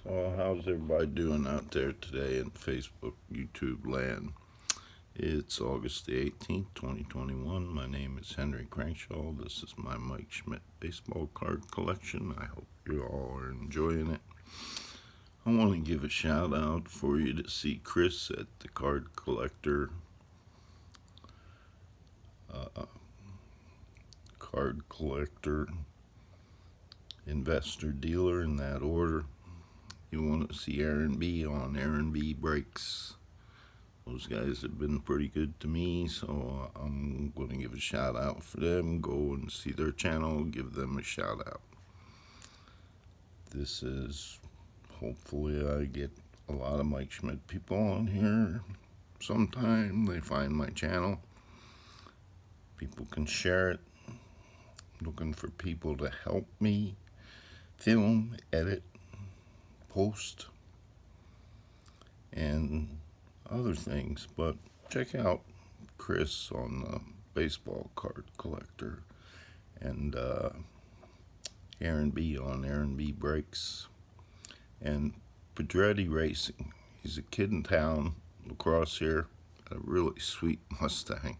So, how's everybody doing out there today in Facebook, YouTube land? It's August the 18th, 2021. My name is Henry Crankshaw. This is my Mike Schmidt baseball card collection. I hope you all are enjoying it. I want to give a shout out for you to see Chris at the Card Collector Investor Dealer in that order. You want to see Aaron B on Aaron B Breaks. Those guys have been pretty good to me, so I'm going to give a shout out for them. Go and see their channel, give them a shout out. This is, hopefully I get a lot of Mike Schmidt people on here sometime. They find my channel. People can share it. Looking for people to help me film, edit, post, and other things. But check out Chris on the baseball card collector, and Aaron B on Aaron B Breaks, and Pedretti Racing. He's a kid in town, lacrosse here, a really sweet Mustang,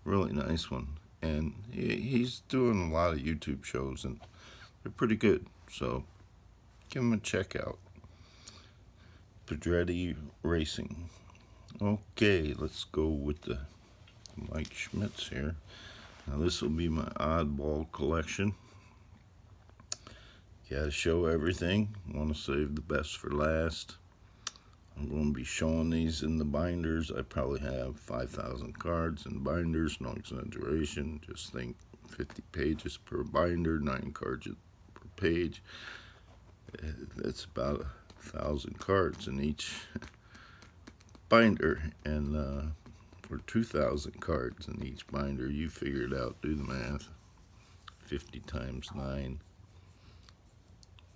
really nice one, and he's doing a lot of YouTube shows, and they're pretty good, so give him a check out. Pedretti Racing. Okay, let's go with the Mike Schmidts here. Now this will be my oddball collection. Gotta show everything. Want to save the best for last. I'm going to be showing these in the binders. I probably have 5,000 cards in binders, no exaggeration. Just think 50 pages per binder, 9 cards per page. That's about 1,000 cards in each binder, and for 2,000 cards in each binder. You figure it out, do the math. 50 times 9.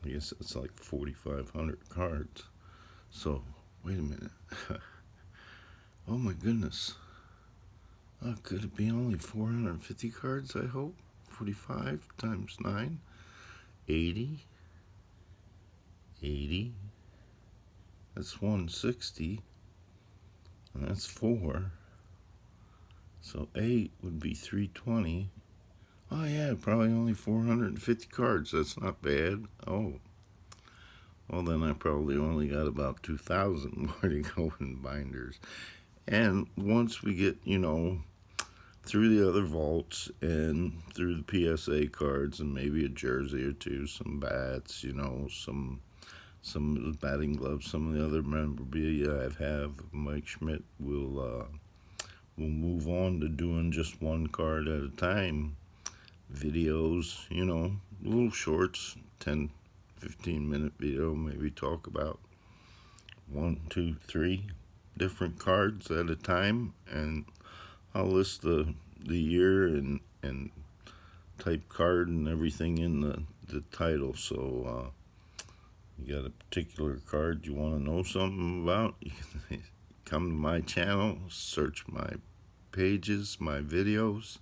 I guess it's like 4,500 cards. So, wait a minute. Oh my goodness. Could it be only 450 cards, I hope? 45 times 9. 80. 80. That's 160. And that's 4. So 8 would be 320. Oh yeah, probably only 450 cards. That's not bad. Oh. Well, then I probably only got about 2,000 more to go in binders. And once we get, through the other vaults and through the PSA cards and maybe a jersey or two, some bats, some of the batting gloves, some of the other memorabilia I have, Mike Schmidt will move on to doing just one card at a time. Videos, little shorts, 10, 15-minute video, maybe talk about 1, 2, 3 different cards at a time, and I'll list the year and type card and everything in the title. So you got a particular card you want to know something about, you can come to my channel, search my pages, my videos,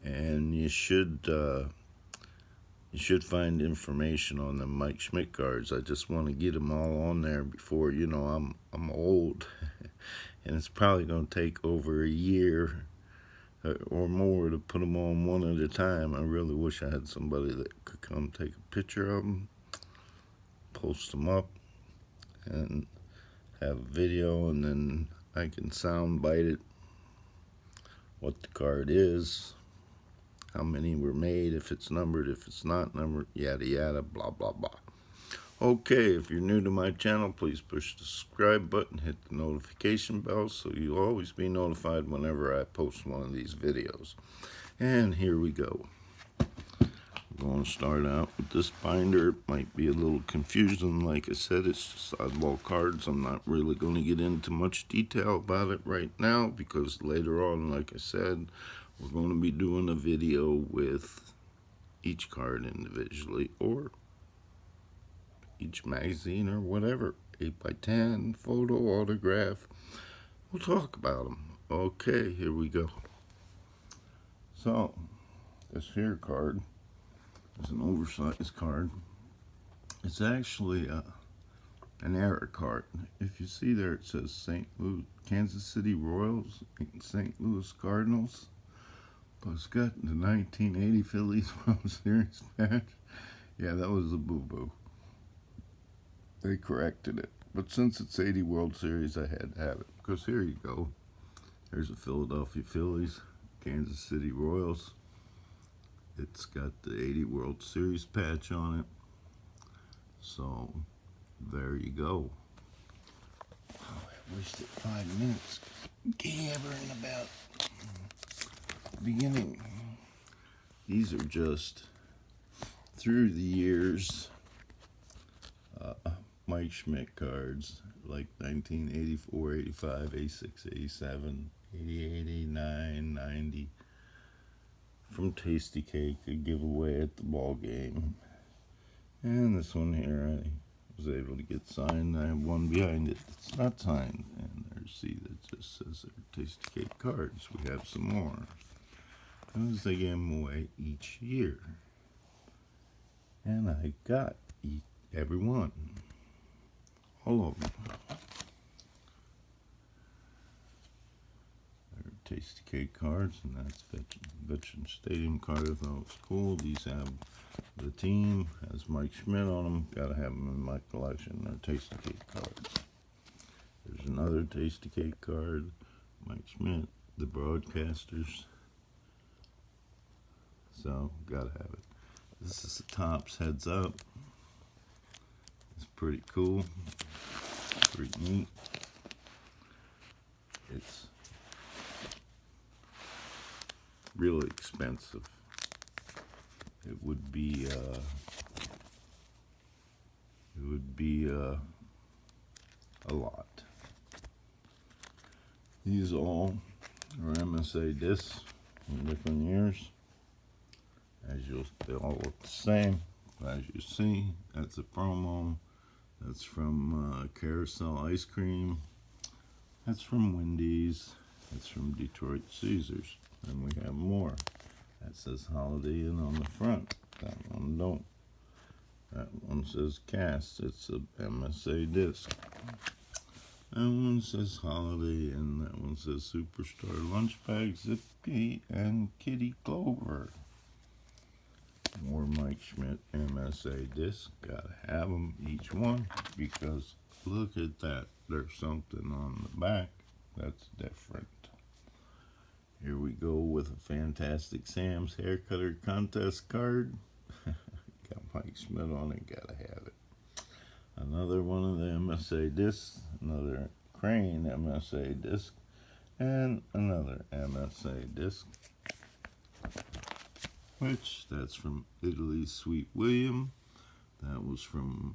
and you should find information on the Mike Schmidt cards. I just want to get them all on there before, I'm old, and it's probably going to take over a year or more to put them on one at a time. I really wish I had somebody that could come take a picture of them, post them up, and have a video, and then I can sound bite it, what the card is, how many were made, if it's numbered, if it's not numbered, yada yada, blah blah blah. Okay, if you're new to my channel, please push the subscribe button, hit the notification bell so you'll always be notified whenever I post one of these videos. And here we go. I'm going to start out with this binder. It might be a little confusing. Like I said, it's just oddball cards. I'm not really going to get into much detail about it right now because later on, like I said, we're going to be doing a video with each card individually or each magazine or whatever. 8x10, photo, autograph. We'll talk about them. Okay, here we go. So, this here card is an oversized card. It's actually an error card. If you see there, it says St. Louis, Kansas City Royals, and St. Louis Cardinals. But it's got the 1980 Phillies World Series patch. Yeah, that was a boo-boo. They corrected it. But since it's 80 World Series, I had to have it. Because here you go. There's the Philadelphia Phillies, Kansas City Royals. It's got the 80 World Series patch on it. So, there you go. Oh, I wasted 5 minutes gabbering about the beginning. These are just, through the years, Mike Schmidt cards, like 1984, 85, 86, 87, 88, 89, 90, from Tasty Cake, a giveaway at the ball game. And this one here I was able to get signed. I have one behind it that's not signed. And there's, see, that just says they're Tasty Cake cards. We have some more. Because they give them away each year. And I got every one. All of them. They're Tasty Cake cards, and that's Veteran Stadium card. I thought it was cool. These have the team, has Mike Schmidt on them. Gotta have them in my collection. They're Tasty Cake cards. There's another Tasty Cake card. Mike Schmidt, the broadcasters. So, gotta have it. This is the Topps Heads Up. It's pretty cool. Pretty neat. It's really expensive. It would be a lot. These all are MSA discs in different years. They all look the same. As you see, that's a promo. That's from Carousel Ice Cream. That's from Wendy's. That's from Detroit Caesars. And we have more. That says Holiday Inn on the front. That one don't. That one says Cast. It's a MSA disc. That one says Holiday Inn. That one says Superstar Lunch Bag, Zippy, and Kitty Clover. More Mike Schmidt MSA discs. Gotta have them, each one, because look at that. There's something on the back that's different. Here we go with a Fantastic Sam's Hair Cutter Contest card. Got Mike Schmidt on it, gotta have it. Another one of the MSA discs, another Crane MSA disc, and another MSA disc. Which, that's from Italy's Sweet William. That was from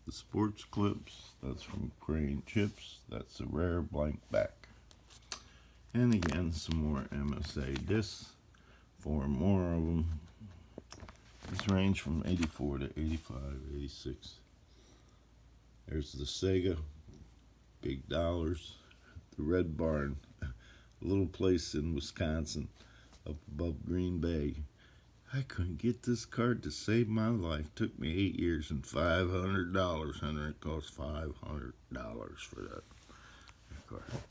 the Sports Clips. That's from Crane Chips. That's a rare blank back. And again, some more MSA discs. 4 more of them. These range from 84 to 85, 86. There's the Sega, big dollars. The Red Barn, a little place in Wisconsin, up above Green Bay. I couldn't get this card to save my life. Took me 8 years and $500, and it cost $500 for that card.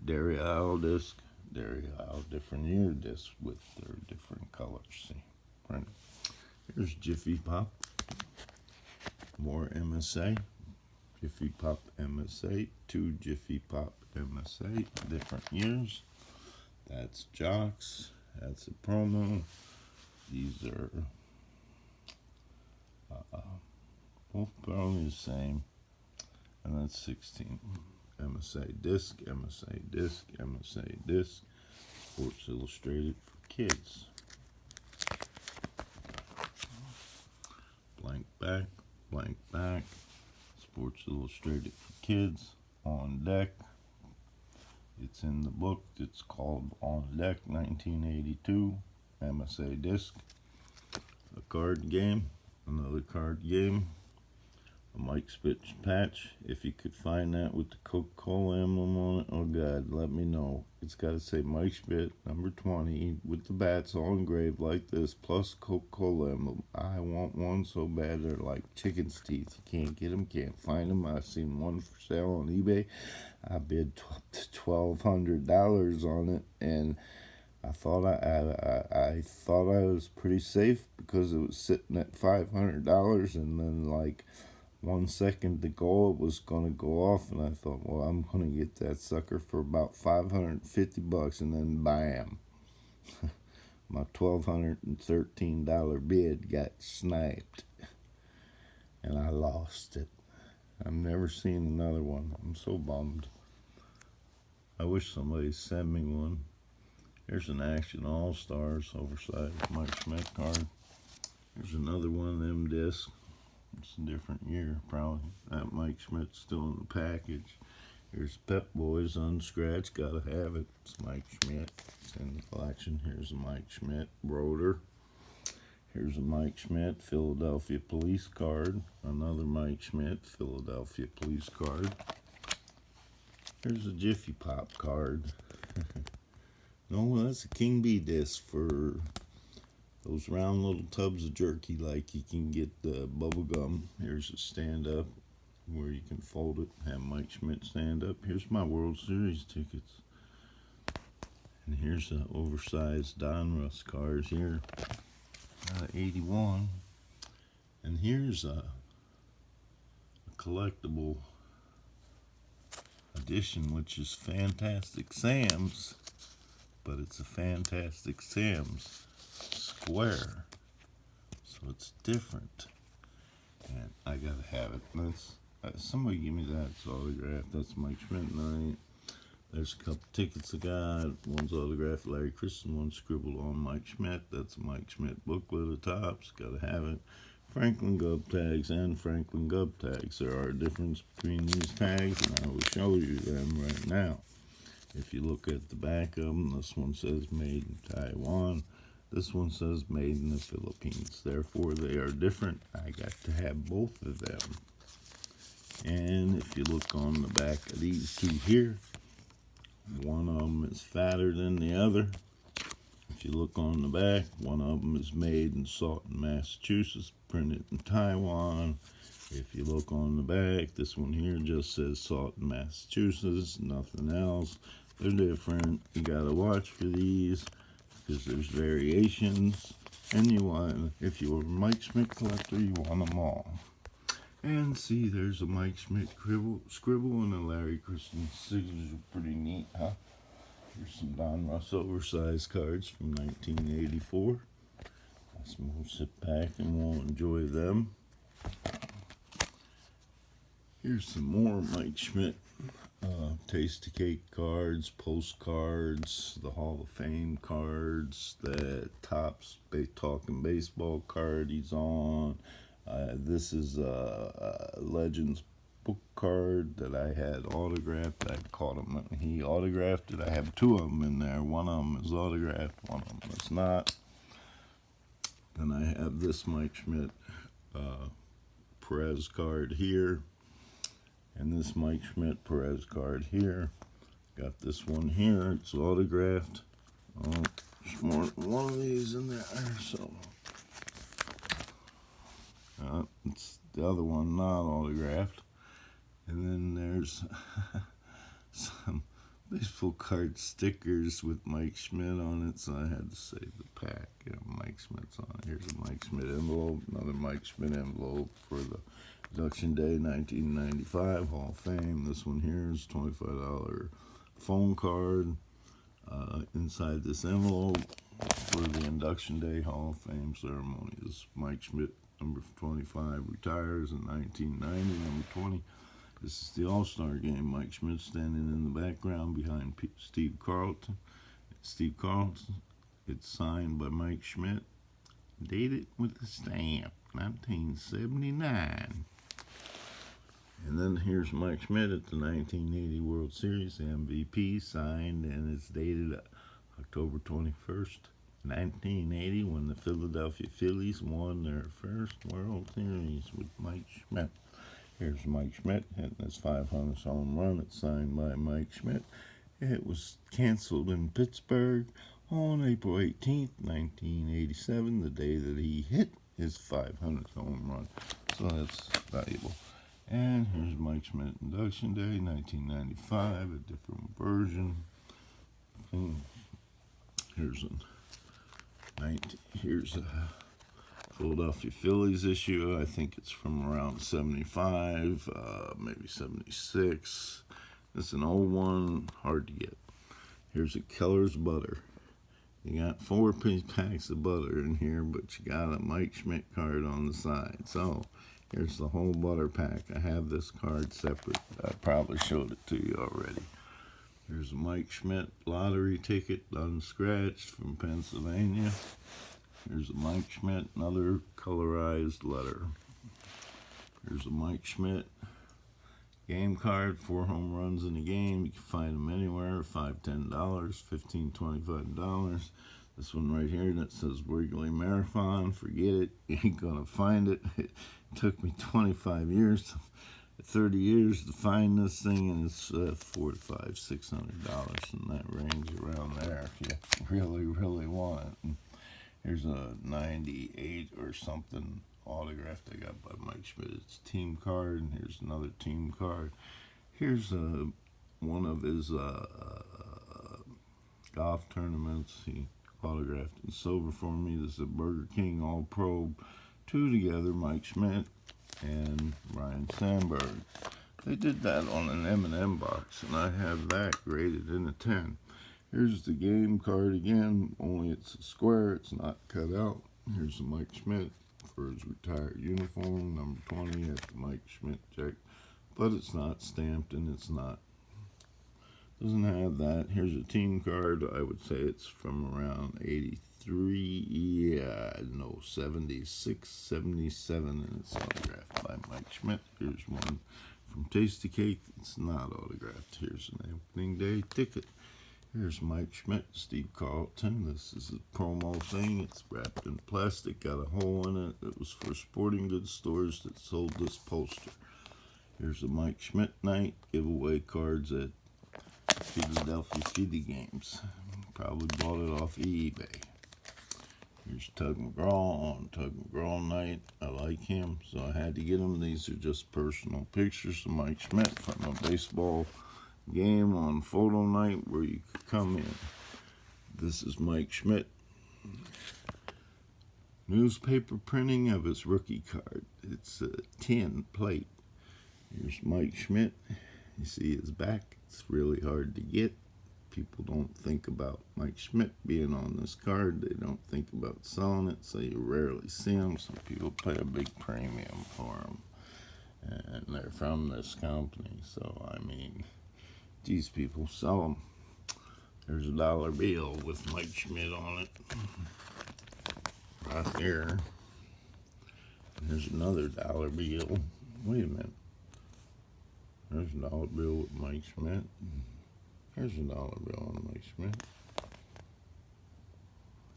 Dairy Isle disc, Dairy Isle different year disc with their different colors. See, right. Here's Jiffy Pop, more MSA. Jiffy Pop MSA, 2 Jiffy Pop MSA, different years. That's Jocks. That's a promo. These are both probably the same. And that's 16. MSA disc, MSA disc, MSA disc. Sports Illustrated for kids. Blank back, blank back. Sports Illustrated for kids. On Deck. It's in the book. It's called On Deck 1982. MSA disc. A card game. Another card game. a Mike Schmidt patch. If you could find that with the Coca-Cola emblem on it, oh God, let me know. It's got to say Mike Schmidt, number 20, with the bats all engraved like this, plus Coca-Cola emblem. I want one so bad they're like chicken's teeth. You can't get them, can't find them. I've seen one for sale on eBay. I bid $1,200 on it, and I thought I thought I was pretty safe because it was sitting at $500, and then like 1 second to go, it was gonna go off, and I thought, well, I'm gonna get that sucker for about $550, and then bam, my $1,213 bid got sniped, and I lost it. I've never seen another one. I'm so bummed. I wish somebody sent me one. Here's an Action All-Stars oversized Mike Schmidt card. Here's another one of them discs. It's a different year, probably. That Mike Schmidt's still in the package. Here's Pep Boys unscratched. Gotta have it. It's Mike Schmidt. It's in the collection. Here's a Mike Schmidt rotor. Here's a Mike Schmidt Philadelphia Police card. Another Mike Schmidt Philadelphia Police card. Here's a Jiffy Pop card. No, that's a King Bee disc for those round little tubs of jerky like you can get the bubble gum. Here's a stand up where you can fold it, have Mike Schmidt stand up. Here's my World Series tickets. And here's the oversized Donruss cards here. 81. And here's a collectible edition, which is Fantastic Sam's, but it's a Fantastic Sam's square, so it's different, and I gotta have it. That's somebody give me that. It's autographed. That's Mike Schmidt night. There's a couple tickets I got. One's autographed Larry Christensen, one scribbled on Mike Schmidt. That's a Mike Schmidt booklet at the tops. Gotta have it. Franklin Gub tags and Franklin Gub tags. There are a difference between these tags, and I will show you them right now. If you look at the back of them, this one says made in Taiwan. This one says made in the Philippines. Therefore, they are different. I got to have both of them. And if you look on the back of these two here, one of them is fatter than the other. If you look on the back, one of them is made in Salton, Massachusetts, printed in Taiwan. If you look on the back, this one here just says Salton, Massachusetts, nothing else. They're different. You gotta watch for these because there's variations, and you want, if you're a Mike Schmidt collector, you want them all. And see, there's a Mike Schmidt scribble and a Larry Christensen signature. Pretty neat, huh? Here's some Donruss oversized cards from 1984. We'll sit back and we'll enjoy them. Here's some more Mike Schmidt Taste of Cake cards, postcards, the Hall of Fame cards, the Topps Talking Baseball card he's on. This is a Legends book card that I had autographed. I caught him and he autographed it. I have two of them in there. One of them is autographed, one of them is not. Then I have this Mike Schmidt Perez card here, and this Mike Schmidt Perez card here. Got this one here. It's autographed. Oh, there's more than one of these in there, so it's the other one not autographed. And then there's some baseball card stickers with Mike Schmidt on it, so I had to save the pack. Yeah, Mike Schmidt's on it. Here's a Mike Schmidt envelope, another Mike Schmidt envelope for the Induction Day 1995 Hall of Fame. This one here is $25 phone card inside this envelope for the Induction Day Hall of Fame ceremony. This Mike Schmidt, number 25, retires in 1990, number 20. This is the All-Star game. Mike Schmidt standing in the background behind Steve Carlton. It's signed by Mike Schmidt. Dated with a stamp, 1979. And then here's Mike Schmidt at the 1980 World Series MVP, signed, and it's dated October 21st, 1980, when the Philadelphia Phillies won their first World Series with Mike Schmidt. Here's Mike Schmidt hitting his 500th home run. It's signed by Mike Schmidt. It was canceled in Pittsburgh on April 18th, 1987, the day that he hit his 500th home run. So that's valuable. And here's Mike Schmidt Induction Day, 1995, a different version. Here's a Philadelphia Phillies issue. I think it's from around 75, maybe 76. It's an old one, hard to get. Here's a Keller's butter. You got 4 packs of butter in here, but you got a Mike Schmidt card on the side. So here's the whole butter pack. I have this card separate. I probably showed it to you already. Here's a Mike Schmidt lottery ticket, unscratched, from Pennsylvania. Here's a Mike Schmidt, another colorized letter. Here's a Mike Schmidt game card, 4 home runs in a game. You can find them anywhere, $5, $10, $15, $25. This one right here that says Wrigley Marathon, forget it, you ain't gonna find it. It took me 25 years, 30 years to find this thing, and it's $400 to $600 in that range around there if you really, really want it. And here's a 98 or something autographed I got by Mike Schmidt. It's a team card, and here's another team card. Here's one of his golf tournaments. He autographed in silver for me. This is a Burger King All-Pro 2 together, Mike Schmidt and Ryan Sandberg. They did that on an M&M box, and I have that graded in a 10. Here's the game card again, only it's a square, it's not cut out. Here's the Mike Schmidt for his retired uniform, number 20 at the Mike Schmidt check, but it's not stamped and it's not, doesn't have that. Here's a team card. I would say it's from around 83, 76, 77, and it's autographed by Mike Schmidt. Here's one from Tasty Cake. It's not autographed. Here's an opening day ticket. Here's Mike Schmidt, Steve Carlton. This is a promo thing. It's wrapped in plastic, got a hole in it. It was for sporting goods stores that sold this poster. Here's the Mike Schmidt night giveaway cards at Philadelphia Philly games. Probably bought it off eBay. Here's Tug McGraw on Tug McGraw night. I like him, so I had to get him. These are just personal pictures of Mike Schmidt from a baseball game on photo night where you could come in. This is Mike Schmidt. Newspaper printing of his rookie card. It's a tin plate. Here's Mike Schmidt. You see his back. It's really hard to get. People don't think about Mike Schmidt being on this card. They don't think about selling it, so you rarely see him. Some people pay a big premium for them, and they're from this company. So, I mean, these people sell them. There's a dollar bill with Mike Schmidt on it right there. And there's another dollar bill. Wait a minute. There's a dollar bill with Mike Schmidt. There's a dollar bill on Mike Schmidt.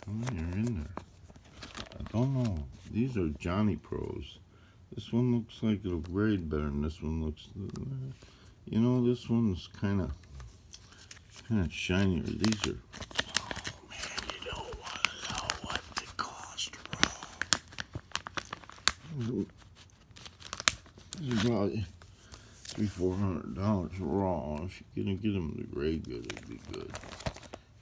How many are in there? I don't know. These are Johnny Pros. This one looks like it'll grade better than this one looks. You know, this one's kind of shinier. These are. Oh man, you don't want to know what they cost raw. These are probably $300-400 raw. If you're gonna get them to grade good, it'd be good.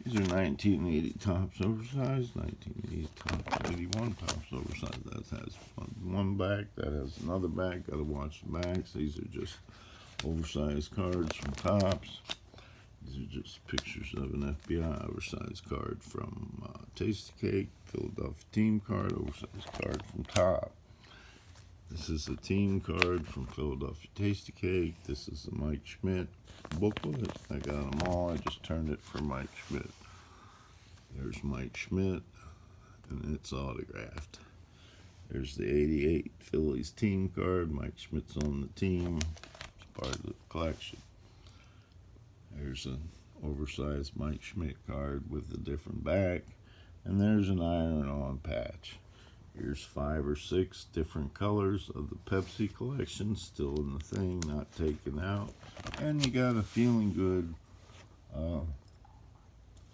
These are 1980 tops oversized, 1980 tops, 81 tops oversized. That has one back, that has another back. Gotta watch the backs. These are just oversized cards from Tops. These are just pictures of an FBI oversized card from Tasty Cake, Philadelphia team card, oversized card from Top. This is a team card from Philadelphia Tasty Cake. This is the Mike Schmidt booklet. I got them all. I just turned it for Mike Schmidt. There's Mike Schmidt, and it's autographed. There's the 88 Phillies team card. Mike Schmidt's on the team. It's part of the collection. There's an oversized Mike Schmidt card with a different back. And there's an iron-on patch. Here's 5 or 6 different colors of the Pepsi collection, still in the thing, not taken out. And you got a Feeling Good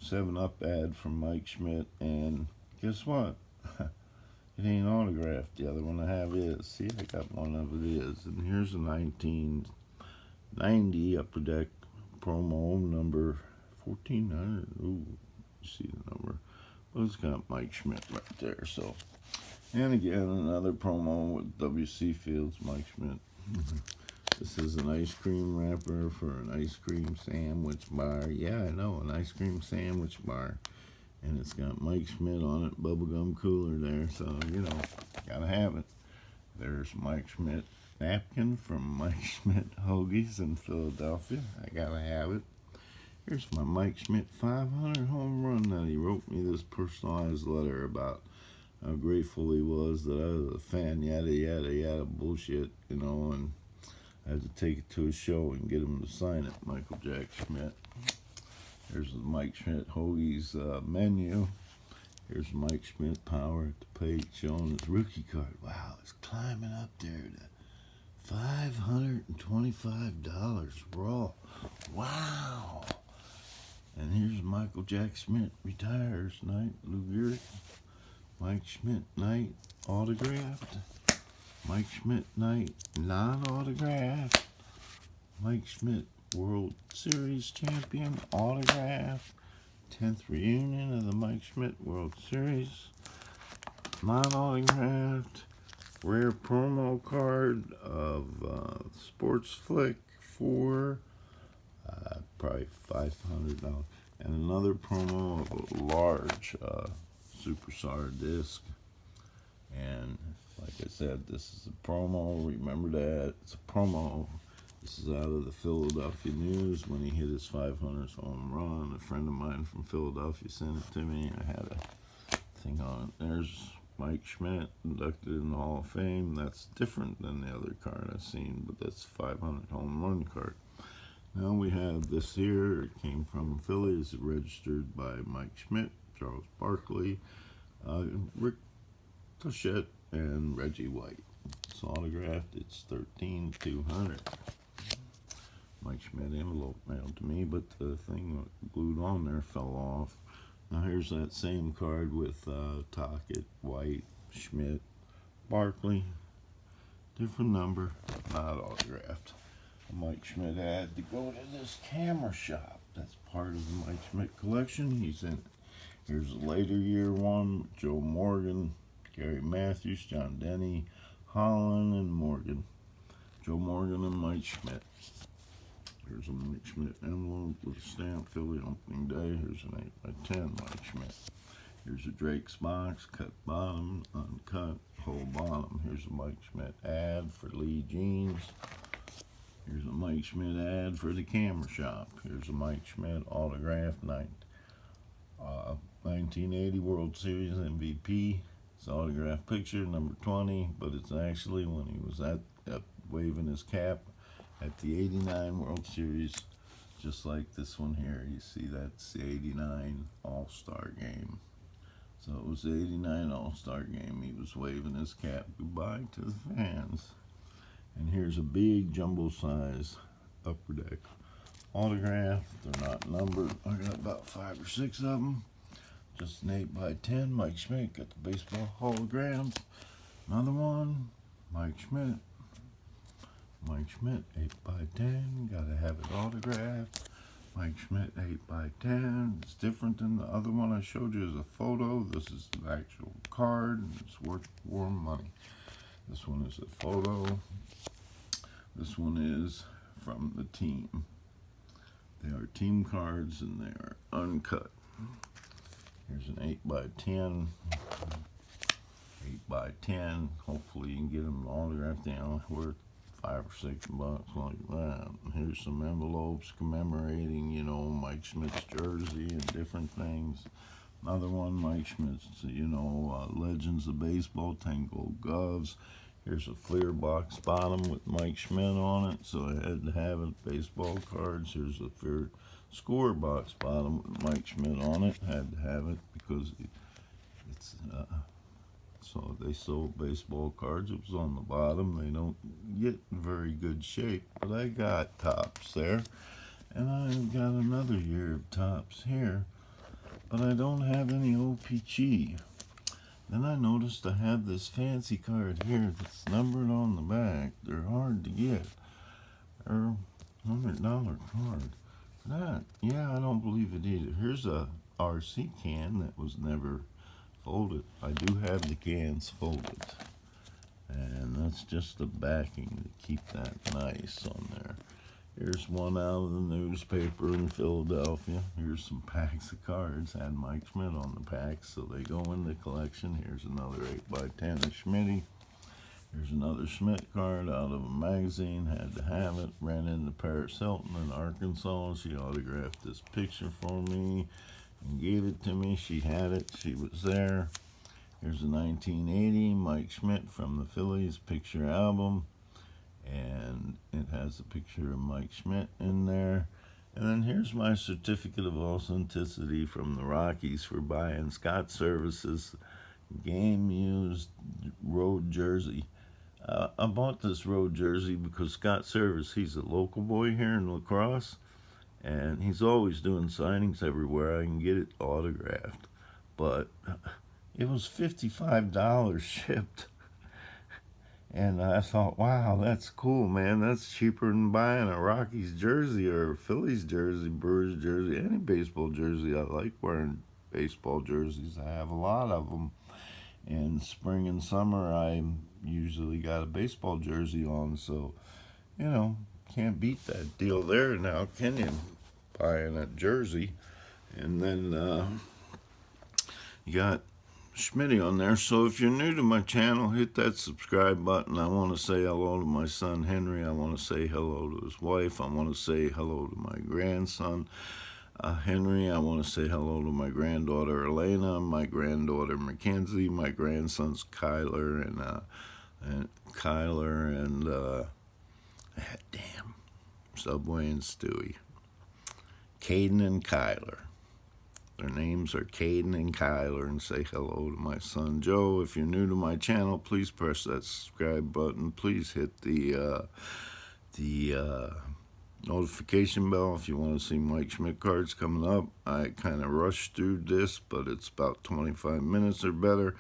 7-Up ad from Mike Schmidt, and guess what? It ain't autographed. The other one I have is. See, I got one of it is. And here's a 1990 Upper Deck promo number 1400. Ooh, you see the number. Well, it's got Mike Schmidt right there. So, and again, another promo with W.C. Fields, Mike Schmidt. This is an ice cream wrapper for an ice cream sandwich bar. Yeah, I know, an ice cream sandwich bar. And it's got Mike Schmidt on it, bubblegum cooler there. So, you know, gotta have it. There's Mike Schmidt napkin from Mike Schmidt Hoagies in Philadelphia. I gotta have it. Here's my Mike Schmidt 500 home run that he wrote me this personalized letter about how grateful he was that I was a fan, yada, yada, yada, bullshit, you know, and I had to take it to a show and get him to sign it, Michael Jack Schmidt. Here's the Mike Schmidt Hoagies menu. Here's Mike Schmidt power at the plate showing his rookie card. Wow, it's climbing up there to $525 raw. Wow. And here's Michael Jack Schmidt retires night. Lou Gehrig. Mike Schmidt night autographed. Mike Schmidt night non-autographed. Mike Schmidt World Series champion autograph. 10th reunion of the Mike Schmidt World Series. Non-autographed. Rare promo card of Sports Flick for probably $500. And another promo of a large superstar disc. And like I said, this is a promo. Remember that. It's a promo. This is out of the Philadelphia News when he hit his 500th home run. A friend of mine from Philadelphia sent it to me. I had a thing on it. There's Mike Schmidt, inducted in the Hall of Fame. That's different than the other card I've seen, but that's 500 home run card. Now we have this here. It came from Philly. It's registered by Mike Schmidt, Charles Barkley, Rick Toshett, and Reggie White. It's autographed. It's $13,200. Mike Schmidt envelope mailed to me, but the thing glued on there fell off. Now here's that same card with Tockett, White, Schmidt, Barkley. Different number, not autographed. Mike Schmidt had to go to this camera shop. That's part of the Mike Schmidt collection. He's in it. Here's a later year one. Joe Morgan, Gary Matthews, John Denny, Holland, and Morgan. Joe Morgan and Mike Schmidt. Here's a Mike Schmidt envelope with a stamp, Philly opening day. Here's an 8x10 Mike Schmidt. Here's a Drake's box, cut bottom, uncut, whole bottom. Here's a Mike Schmidt ad for Lee Jeans. Here's a Mike Schmidt ad for the camera shop. Here's a Mike Schmidt autographed 1980 World Series MVP. It's an autographed picture, number 20, but it's actually when he was at waving his cap at the 89 World Series, just like this one here. You see, that's the 89 All-Star game. So it was the 89 All-Star game. He was waving his cap goodbye to the fans. And here's a big jumbo size Upper Deck autograph. They're not numbered. I got about 5 or 6 of them. Just an 8x10. Mike Schmidt got the baseball holograms. Another one. Mike Schmidt. Mike Schmidt 8x10. Gotta have it autographed. Mike Schmidt 8x10. It's different than the other one I showed you as a photo. This is an actual card. It's worth more money. This one is a photo. This one is from the team. They are team cards and they are uncut. Here's an 8x10. 8x10. Hopefully you can get them autographed down. Worth $5 or $6 like that. And here's some envelopes commemorating, you know, Mike Schmidt's jersey and different things. Another one, Mike Schmidt's, you know, Legends of Baseball, 10 gold gloves. Here's a Fleer box bottom with Mike Schmidt on it, so I had to have it. Baseball cards. Here's a Fleer score box bottom with Mike Schmidt on it. Had to have it because it's So they sold baseball cards. It was on the bottom. They don't get in very good shape, but I got tops there. And I've got another year of tops here, but I don't have any OPG. Then I noticed I have this fancy card here that's numbered on the back. They're hard to get. They're $100 card. That, yeah, I don't believe it either. Here's a RC can that was never folded. I do have the cans folded. And that's just the backing to keep that nice on there. Here's one out of the newspaper in Philadelphia. Here's some packs of cards. Had Mike Schmidt on the packs, so they go in the collection. Here's another 8x10 of Schmitty. Here's another Schmidt card out of a magazine. Had to have it. Ran into Paris Hilton in Arkansas. She autographed this picture for me and gave it to me. She had it. She was there. Here's a 1980 Mike Schmidt from the Phillies picture album. And it has a picture of Mike Schmidt in there. And then here's my certificate of authenticity from the Rockies for buying Scott Service's game used road jersey. I bought this road jersey because Scott Service, he's a local boy here in La Crosse, and he's always doing signings everywhere. I can get it autographed, but it was $55 shipped. And I thought, wow, that's cool, man. That's cheaper than buying a Rockies jersey or a Phillies jersey, Brewers jersey, any baseball jersey. I like wearing baseball jerseys. I have a lot of them. In spring and summer, I usually got a baseball jersey on. So, can't beat that deal there now, can you? Buying a jersey. And then you got Schmitty on there. So if you're new to my channel, hit that subscribe button. I want to say hello to my son Henry. I want to say hello to his wife. I want to say hello to my grandson Henry. I want to say hello to my granddaughter Elena, my granddaughter Mackenzie, my grandsons Kyler and damn, Subway and Stewie, Caden and Kyler. Their names are Caden and Kyler, and say hello to my son Joe. If you're new to my channel, please press that subscribe button. Please hit the notification bell if you want to see Mike Schmidt cards coming up. I kind of rushed through this, but it's about 25 minutes or better.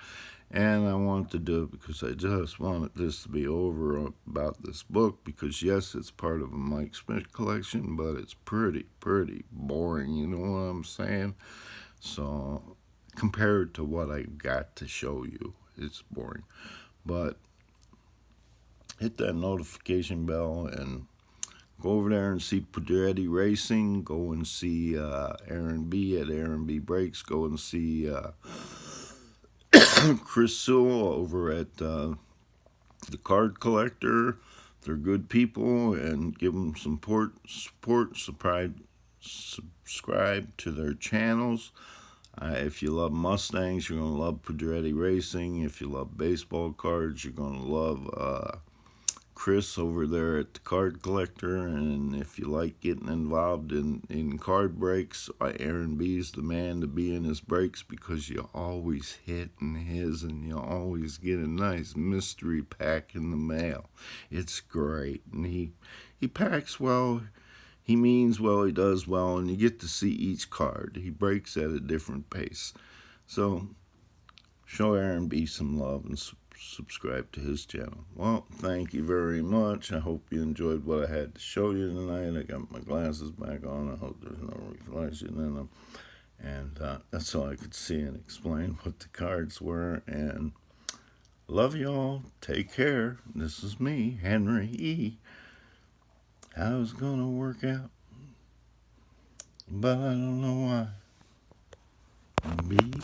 And I wanted to do it because I just wanted this to be over about this book, because yes, it's part of a Mike Schmidt collection, but it's pretty boring, you know what I'm saying? So compared to what I got to show you, it's boring. But hit that notification bell and go over there and see Pedretti Racing. Go and see Aaron B at Aaron B Breaks. Go and see Chris Sewell over at the Card Collector. They're good people, and give them some support. Subscribe to their channels. If you love Mustangs, you're going to love Pedretti Racing. If you love baseball cards, you're going to love Chris over there at the Card Collector. And if you like getting involved in card breaks, Aaron B is the man to be in his breaks, because you always hit in his and you always get a nice mystery pack in the mail. It's great. And he packs well. He means well, he does well, and you get to see each card. He breaks at a different pace. So show Aaron B some love and subscribe to his channel. Well, thank you very much. I hope you enjoyed what I had to show you tonight. I got my glasses back on. I hope there's no reflection in them. And that's all I could see and explain what the cards were. And love y'all. Take care. This is me, Henry E. How's it gonna work out? But I don't know why. Beep.